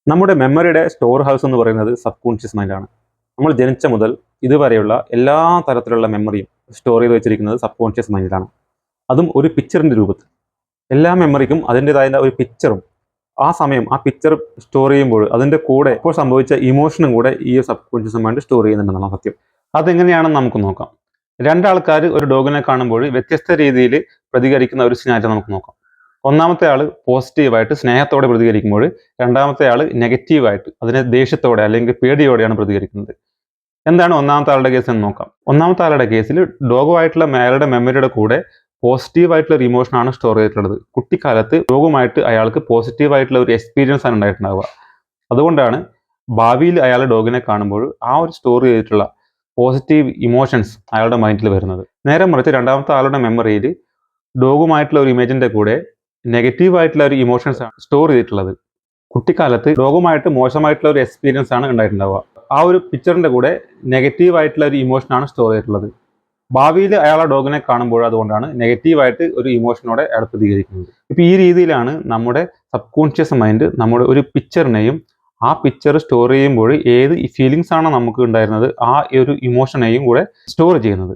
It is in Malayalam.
നമ്മുടെ മെമ്മറിയുടെ സ്റ്റോർ ഹൗസ് എന്ന് പറയുന്നത് സബ് കോൺഷ്യസ് മൈൻഡാണ്. നമ്മൾ ജനിച്ച മുതൽ ഇതുവരെയുള്ള എല്ലാ തരത്തിലുള്ള മെമ്മറിയും സ്റ്റോർ ചെയ്ത് വെച്ചിരിക്കുന്നത് സബ് കോൺഷ്യസ് മൈൻഡിലാണ്. അതും ഒരു പിക്ചറിൻ്റെ രൂപത്തിൽ. എല്ലാ മെമ്മറിക്കും അതിൻ്റെതായ ഒരു പിക്ചറും ആ സമയം ആ പിക്ചർ സ്റ്റോർ ചെയ്യുമ്പോൾ അതിൻ്റെ കൂടെ ഇപ്പോൾ സംഭവിച്ച ഇമോഷനും കൂടെ ഈ സബ് കോൺഷ്യസ് മൈൻഡ് സ്റ്റോർ ചെയ്യുന്നുണ്ടെന്നാണ് സത്യം. അതെങ്ങനെയാണെന്ന് നമുക്ക് നോക്കാം. രണ്ടാൾക്കാർ ഒരു ഡോഗിനെ കാണുമ്പോൾ വ്യത്യസ്ത രീതിയിൽ പ്രതികരിക്കുന്ന ഒരു സിനാരിയോ നമുക്ക് നോക്കാം. ഒന്നാമത്തെ ആൾ പോസിറ്റീവായിട്ട് സ്നേഹത്തോടെ പ്രതികരിക്കുമ്പോൾ രണ്ടാമത്തെ ആൾ നെഗറ്റീവായിട്ട് അതിനെ ദേഷ്യത്തോടെ അല്ലെങ്കിൽ പേടിയോടെയാണ് പ്രതികരിക്കുന്നത്. എന്താണ് ഒന്നാമത്തെ ആളുടെ കേസ് എന്ന് നോക്കാം. ഒന്നാമത്തെ ആളുടെ കേസിൽ ഡോഗുമായിട്ടുള്ള അയാളുടെ മെമ്മറിയുടെ കൂടെ പോസിറ്റീവായിട്ടുള്ള ഒരു ഇമോഷനാണ് സ്റ്റോർ ചെയ്തിട്ടുള്ളത്. കുട്ടിക്കാലത്ത് ഡോഗുമായിട്ട് അയാൾക്ക് പോസിറ്റീവായിട്ടുള്ള ഒരു എക്സ്പീരിയൻസ് ആണ് ഉണ്ടായിട്ടുണ്ടാവുക. അതുകൊണ്ടാണ് ഭാവിയിൽ അയാൾ ഡോഗിനെ കാണുമ്പോൾ ആ ഒരു സ്റ്റോർ ചെയ്തിട്ടുള്ള പോസിറ്റീവ് ഇമോഷൻസ് അയാളുടെ മൈൻഡിൽ വരുന്നത്. നേരെ മറിച്ച് രണ്ടാമത്തെ ആളുടെ മെമ്മറിയിൽ ഡോഗുമായിട്ടുള്ള ഒരു ഇമേജിൻ്റെ കൂടെ നെഗറ്റീവായിട്ടുള്ള ഒരു ഇമോഷൻസ് ആണ് സ്റ്റോർ ചെയ്തിട്ടുള്ളത്. കുട്ടിക്കാലത്ത് ഡോഗുമായിട്ട് മോശമായിട്ടുള്ള ഒരു എക്സ്പീരിയൻസ് ആണ് ഉണ്ടായിട്ടുണ്ടാവുക. ആ ഒരു പിക്ചറിൻ്റെ കൂടെ നെഗറ്റീവായിട്ടുള്ള ഒരു ഇമോഷനാണ് സ്റ്റോർ ചെയ്തിട്ടുള്ളത്. ഭാവിയിൽ അയാളെ ഡോഗിനെ കാണുമ്പോൾ അതുകൊണ്ടാണ് നെഗറ്റീവായിട്ട് ഒരു ഇമോഷനോടെ അയാൾ പ്രതികരിക്കുന്നത്. ഇപ്പോൾ ഈ രീതിയിലാണ് നമ്മുടെ സബ് കോൺഷ്യസ് മൈൻഡ് നമ്മുടെ ഒരു പിക്ചറിനെയും ആ പിക്ചർ സ്റ്റോർ ചെയ്യുമ്പോൾ ഏത് ഫീലിങ്സ് ആണോ നമുക്ക് ഉണ്ടായിരുന്നത് ആ ഒരു ഇമോഷനെയും കൂടെ സ്റ്റോർ ചെയ്യുന്നത്.